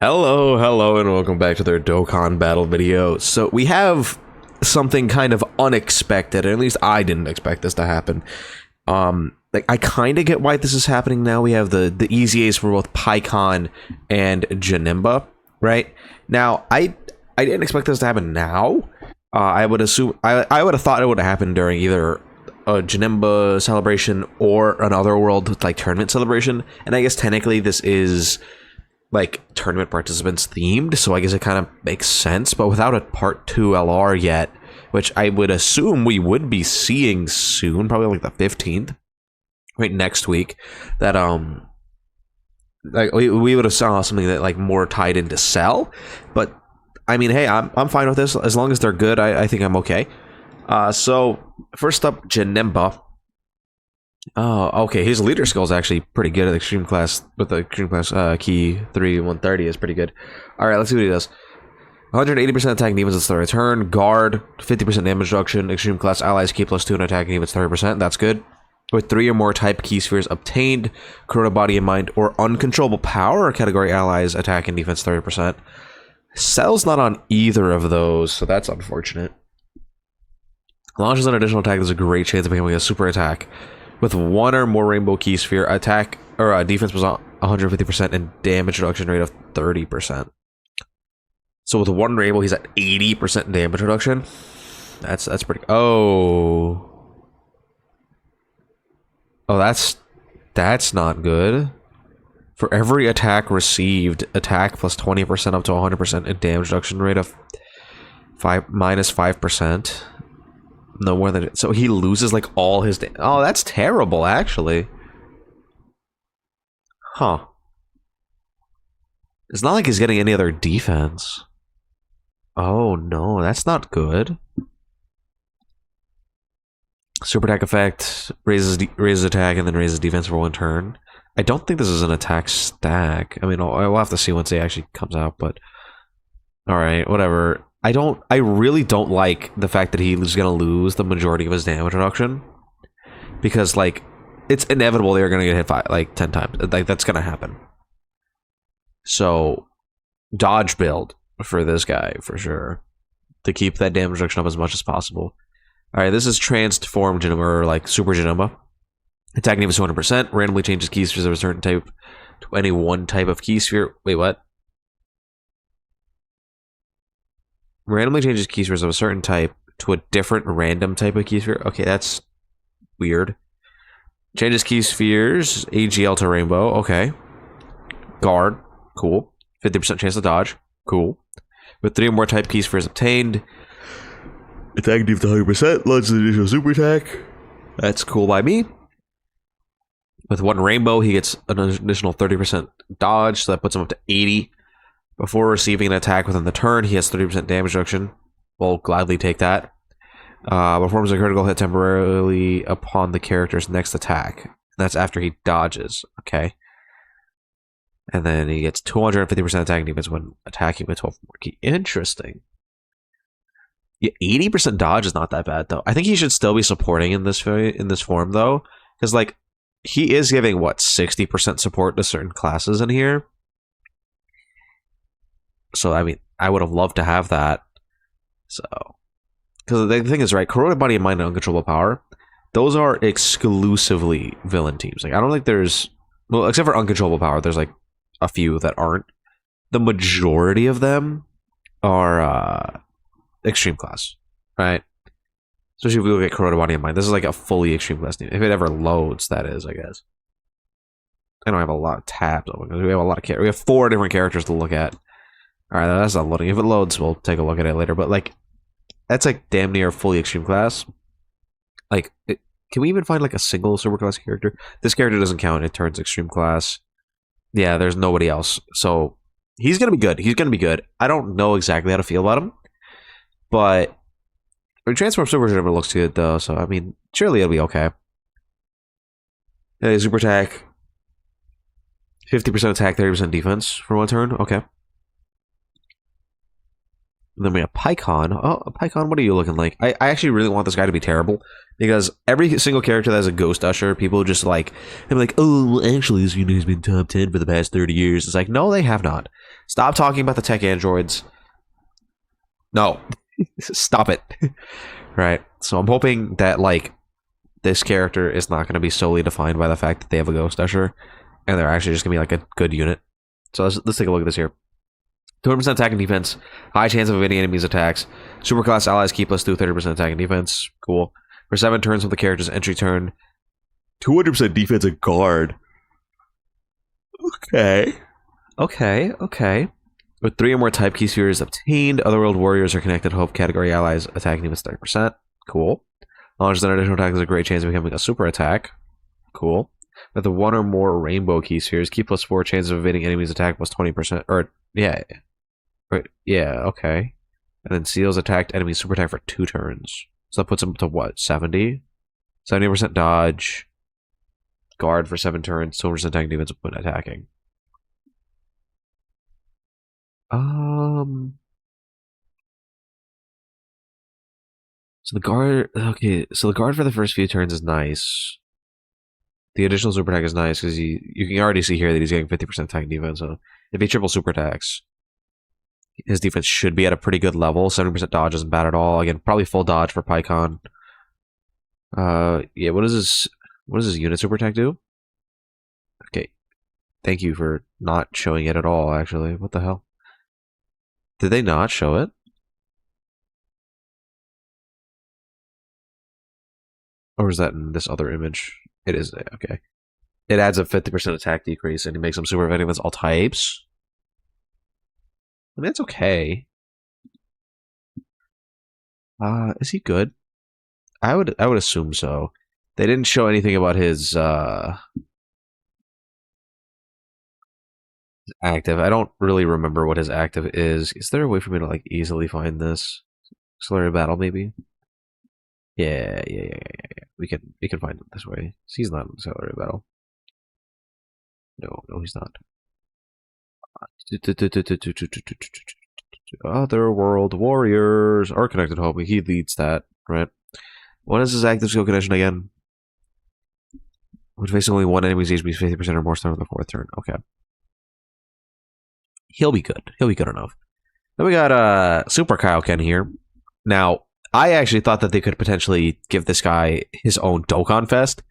Hello, and welcome back to their Dokkan battle video. So we have something kind of unexpected, or at least I didn't expect this to happen. Like I kind of get why this is happening now. We have the EZAs for both PIKKON and Janemba, right? Now I didn't expect this to happen now. I would assume I would have thought it would have happened during either a Janemba celebration or an Otherworld like tournament celebration. And I guess technically this is like tournament participants themed, so I guess it kind of makes sense. But without a part 2 LR yet, which I would assume we would be seeing soon, probably like the 15th, right, next week, that like we would have saw something that like more tied into Cell. But I mean, hey, I'm fine with this as long as they're good. I think I'm okay. So first up, Janemba. Oh, okay. His leader skill is actually pretty good at extreme class. With the extreme class key 3-130 is pretty good. All right, let's see what he does. 180% attack and defense at the start of turn. Guard, 50% damage reduction. Extreme class allies key +2 and attack and defense 30%. That's good. With 3 or more type key spheres obtained, Corona Body and Mind, or uncontrollable power category allies attack and defense 30%. Cell's not on either of those, so that's unfortunate. Launches an additional attack. There's a great chance of becoming a super attack. With 1 or more rainbow key sphere, attack or defense was 150% and damage reduction rate of 30%. So with 1 rainbow, he's at 80% damage reduction. That's pretty. Oh, that's not good. For every attack received, attack plus 20% up to 100% and damage reduction rate of -5%. No more than so he loses like all his oh, that's terrible actually. Huh. It's not like he's getting any other defense. Oh no, that's not good. Super attack effect raises attack and then raises defense for 1 turn. I don't think this is an attack stack. I mean, I'll have to see once it actually comes out, but all right, whatever. I really don't like the fact that he's gonna lose the majority of his damage reduction, because like it's inevitable they're gonna get hit 10 times. Like that's gonna happen. So dodge build for this guy for sure to keep that damage reduction up as much as possible. All right, this is transformed Janemba, or like Super Janemba. Attack name is 200%. Randomly changes key spheres of a certain type to any one type of key sphere. Wait, what? Randomly changes key spheres of a certain type to a different random type of key sphere. Okay, that's weird. Changes key spheres, AGL to rainbow. Okay. Guard. Cool. 50% chance to dodge. Cool. With 3 or more type key spheres obtained. Attack deep to 100%. Launches an additional super attack. That's cool by me. With 1 rainbow, he gets an additional 30% dodge, so that puts him up to 80. Before receiving an attack within the turn, he has 30% damage reduction. We'll gladly take that. Performs a critical hit temporarily upon the character's next attack. That's after he dodges. Okay. And then he gets 250% attack defense when attacking with 12 more key. Interesting. Yeah, 80% dodge is not that bad though. I think he should still be supporting in this form though, because like he is giving what 60% support to certain classes in here. So I mean, I would have loved to have that. So, because the thing is, right, Corroded Body and Mind and Uncontrollable Power, those are exclusively villain teams. Like I don't think there's, well, except for Uncontrollable Power, there's like a few that aren't. The majority of them are extreme class, right? Especially if we look at Corroded Body and Mind. This is like a fully extreme class team. If it ever loads, that is, I guess. I don't have a lot of tabs open. We have a lot of characters. We have 4 different characters to look at. All right, that's not loading. If it loads, we'll take a look at it later. But like, that's like damn near fully extreme class. Like, can we even find like a single super class character? This character doesn't count. It turns extreme class. Yeah, there's nobody else. So he's gonna be good. He's gonna be good. I don't know exactly how to feel about him, but Transform Super Janemba looks good though. So I mean, surely it'll be okay. Super attack, 50% attack, 30% defense for 1 turn. Okay. And then we have PIKKON. Oh, PIKKON, what are you looking like? I actually really want this guy to be terrible, because every single character that has a Ghost Usher, people just like, they're like, oh, well, actually, this unit has been top 10 for the past 30 years. It's like, no, they have not. Stop talking about the tech androids. No. Stop it. Right. So I'm hoping that, like, this character is not going to be solely defined by the fact that they have a Ghost Usher, and they're actually just going to be, like, a good unit. So let's take a look at this here. 200% attack and defense. High chance of evading enemies' attacks. Superclass allies keep us to 30% attack and defense. Cool. For 7 turns with the character's entry turn. 200% defense and guard. Okay. Okay. With 3 or more type key spheres obtained, Otherworld warriors or connected hope category allies attacking defense 30%. Cool. Launches an additional attack has a great chance of becoming a super attack. Cool. With the 1 or more rainbow key spheres, keep +4 chance of evading enemies' attack plus 20%. Or, yeah. Right, yeah, okay. And then seals attacked enemy super attack for 2 turns. So that puts him to what? 70? 70% dodge. Guard for 7 turns. 200% attack defense when attacking. So the guard. Okay, so the guard for the first few turns is nice. The additional super attack is nice because you can already see here that he's getting 50% attack and defense. So if he triple super attacks, his defense should be at a pretty good level. 70% dodge isn't bad at all. Again, probably full dodge for PIKKON. Yeah, what does his unit super attack do? Okay. Thank you for not showing it at all, actually. What the hell? Did they not show it? Or is that in this other image? It is, okay. It adds a 50% attack decrease, and he makes him super effective against all types. I mean, it's okay. Is he good? I would assume so. They didn't show anything about his active. I don't really remember what his active is. Is there a way for me to like easily find this? Accelerated battle, maybe? Yeah. We can find it this way. He's not in accelerated battle. No, he's not. Otherworld warriors are connected hope. He leads that, right? What is his active skill condition again? When facing only one enemy's HP 50% or more start on the 4th turn. Okay. He'll be good. He'll be good enough. Then we got Super Kaioken here. Now, I actually thought that they could potentially give this guy his own Dokkan Fest.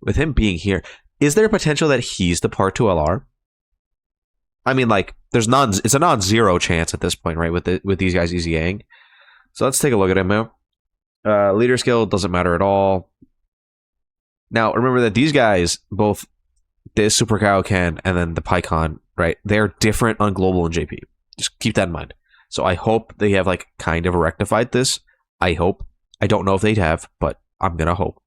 With him being here, is there potential that he's the Part 2 LR? I mean, like, it's a non-zero chance at this point, right? With these guys EZAing. So let's take a look at him now. Leader skill doesn't matter at all. Now, remember that these guys, both this Super Kaioken and then the PIKKON, right? They're different on global and JP. Just keep that in mind. So I hope they have like kind of rectified this. I hope. I don't know if they'd have, but I'm gonna hope.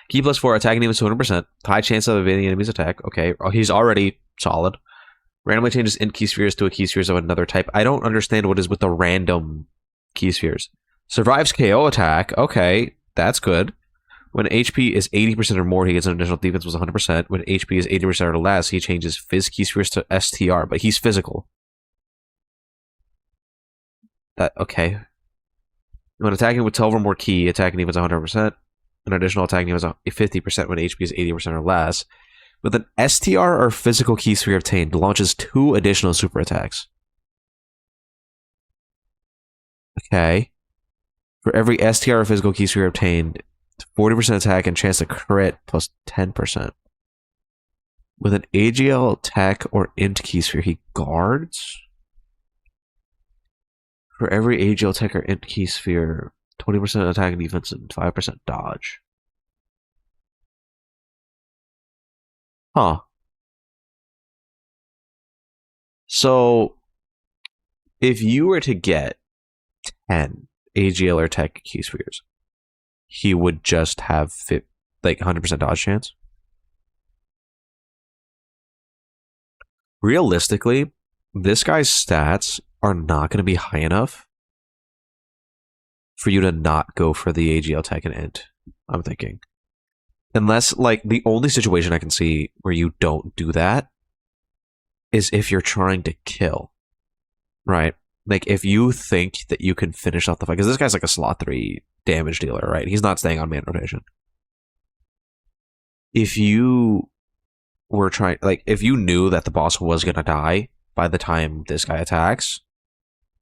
Key +4, attacking him is 200%. High chance of evading enemy's attack. Okay, he's already solid. Randomly changes int key spheres to a key spheres of another type. I don't understand what is with the random key spheres. Survives KO attack. Okay, that's good. When HP is 80% or more, he gets an additional defense was 100%. When HP is 80% or less, he changes Phys key spheres to STR, but he's physical. Okay. When attacking with 12 or more key, attacking defense 100%. An additional attacking defense 50% when HP is 80% or less. With an STR or physical key sphere obtained, launches 2 additional super attacks. Okay. For every STR or physical key sphere obtained, 40% attack and chance to crit plus 10%. With an AGL tech or int key sphere, he guards. For every AGL tech or int key sphere, 20% attack and defense and 5% dodge. Huh. So, if you were to get 10 AGL or tech key spheres, he would just have like 100% dodge chance. Realistically, this guy's stats are not going to be high enough for you to not go for the AGL tech and int, I'm thinking. Unless, like, the only situation I can see where you don't do that is if you're trying to kill, right? Like, if you think that you can finish off the fight, because this guy's like a slot 3 damage dealer, right? He's not staying on man rotation. If you were trying, like, if you knew that the boss was gonna die by the time this guy attacks,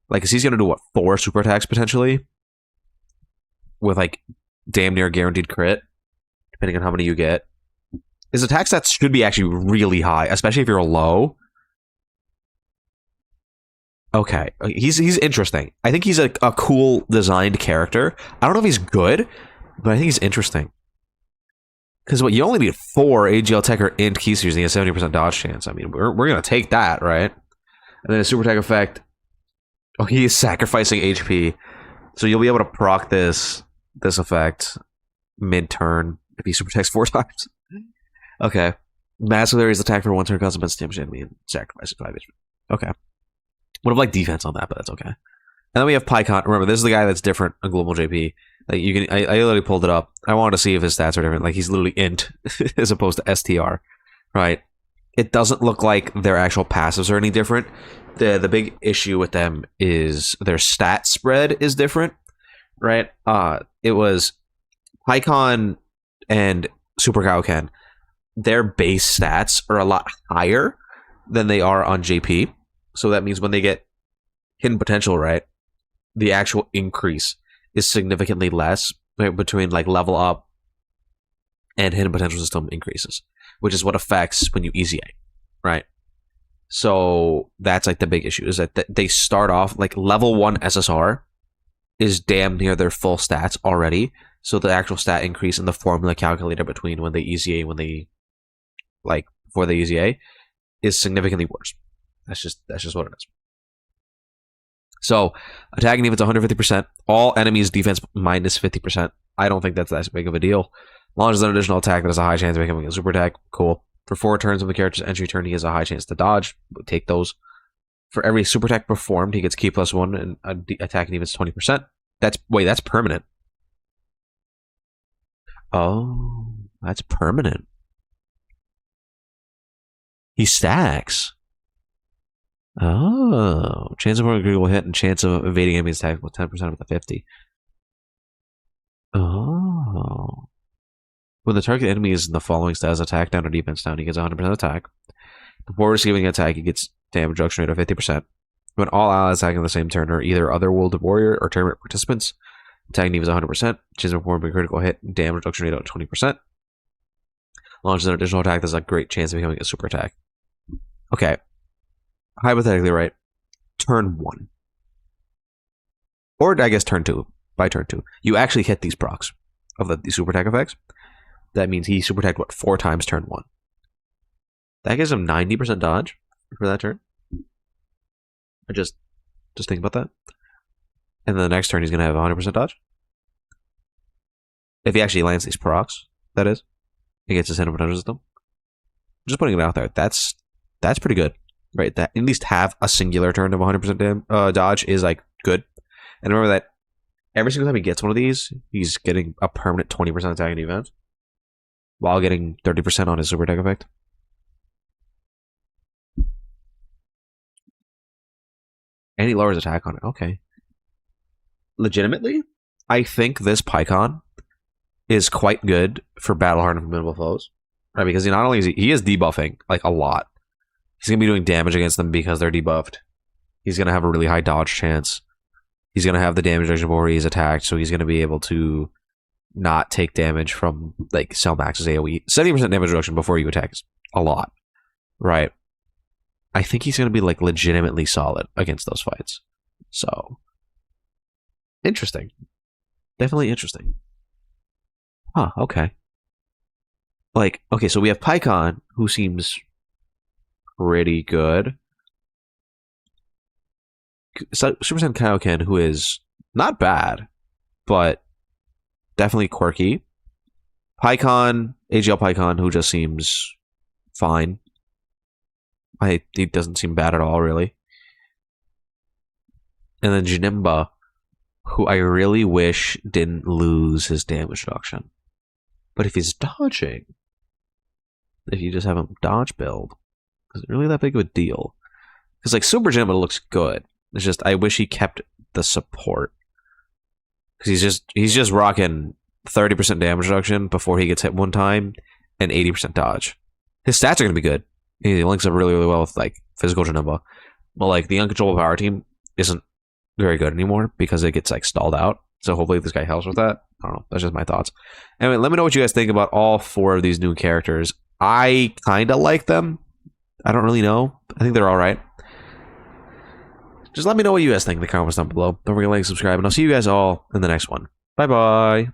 like, cause he's gonna do what, 4 super attacks potentially, with like damn near guaranteed crit, depending on how many you get. His attack stats should be actually really high, especially if you're low. Okay, he's interesting. I think he's a cool designed character. I don't know if he's good, but I think he's interesting. Because what, you only need 4 AGL Teq int key series and you have 70% dodge chance. I mean, we're gonna take that, right? And then a super attack effect. Oh, he is sacrificing HP, so you'll be able to proc this effect mid-turn if he super attacks 4 times. Okay, massive areas attack for 1 turn, causes immense damage to enemy and sacrifices 5 HP. Okay. Would have liked defense on that, but that's okay. And then we have PIKKON. Remember, this is the guy that's different on Global JP. Like, you can, I literally pulled it up. I wanted to see if his stats are different. Like, he's literally int as opposed to STR, right? It doesn't look like their actual passives are any different. The big issue with them is their stat spread is different, right? It was PIKKON and Super Kaioken. Their base stats are a lot higher than they are on JP. So that means when they get hidden potential, right, the actual increase is significantly less, right, between like level up and hidden potential system increases, which is what affects when you EZA, right? So that's like the big issue, is that they start off like level 1 SSR is damn near their full stats already. So the actual stat increase in the formula calculator between when they EZA and when they, like, before they EZA is significantly worse. That's just what it is. So, attacking defense 150%. All enemies defense minus 50%. I don't think that's that big of a deal. Launches an additional attack that has a high chance of becoming a super attack. Cool. For 4 turns of the character's entry turn, he has a high chance to dodge. We'll take those. For every super attack performed, he gets key +1 and attacking defense 20%. That's permanent. Oh, that's permanent. He stacks. Oh, chance of a critical hit and chance of evading enemy's attack with 10% of the 50. Oh. When the target enemy is in the following stats, attack down or defense down, he gets 100% attack. Before receiving an attack, he gets damage reduction rate of 50%. When all allies attacking the same turn are either other World Warrior or tournament participants, attacking defense 100%, chance of performing a critical hit, and damage reduction rate of 20%. Launches an additional attack that's a great chance of becoming a super attack. Okay. Hypothetically, right? Turn 1. Or I guess turn 2. By turn 2. You actually hit these procs of the super attack effects. That means he super attacked, what, 4 times turn 1. That gives him 90% dodge for that turn. I just think about that. And then the next turn he's going to have 100% dodge. If he actually lands these procs, that is. He gets his hidden potential system. Just putting it out there. That's pretty good. Right, that at least have a singular turn of 100% dodge is like good. And remember that every single time he gets one of these, he's getting a permanent 20% attack and defense while getting 30% on his super attack effect. And he lowers attack on it. Okay. Legitimately, I think this PIKKON is quite good for battle hardened and formidable foes. Right, because he not only is debuffing like a lot. He's going to be doing damage against them because they're debuffed. He's going to have a really high dodge chance. He's going to have the damage reduction before he's attacked, so he's going to be able to not take damage from, like, Cell Max's AoE. 70% damage reduction before you attack is a lot, right? I think he's going to be, like, legitimately solid against those fights. So, interesting. Definitely interesting. Huh, okay. Like, okay, so we have PIKKON, who seems pretty good. Super Saiyan Kaioken, who is not bad, but definitely quirky. PIKKON, AGL PIKKON, who just seems fine. He doesn't seem bad at all, really. And then Janemba, who I really wish didn't lose his damage reduction. But if he's dodging, if you just have him dodge build, is it really that big of a deal? Because, like, Super Janemba looks good. It's just I wish he kept the support because he's just rocking 30% damage reduction before he gets hit one time and 80% dodge. His stats are gonna be good. He links up really well with like physical Janemba, but like the uncontrollable power team isn't very good anymore because it gets like stalled out. So hopefully this guy helps with that. I don't know. That's just my thoughts. Anyway, let me know what you guys think about all 4 of these new characters. I kind of like them. I don't really know. I think they're all right. Just let me know what you guys think in the comments down below. Don't forget to like, subscribe, and I'll see you guys all in the next one. Bye-bye.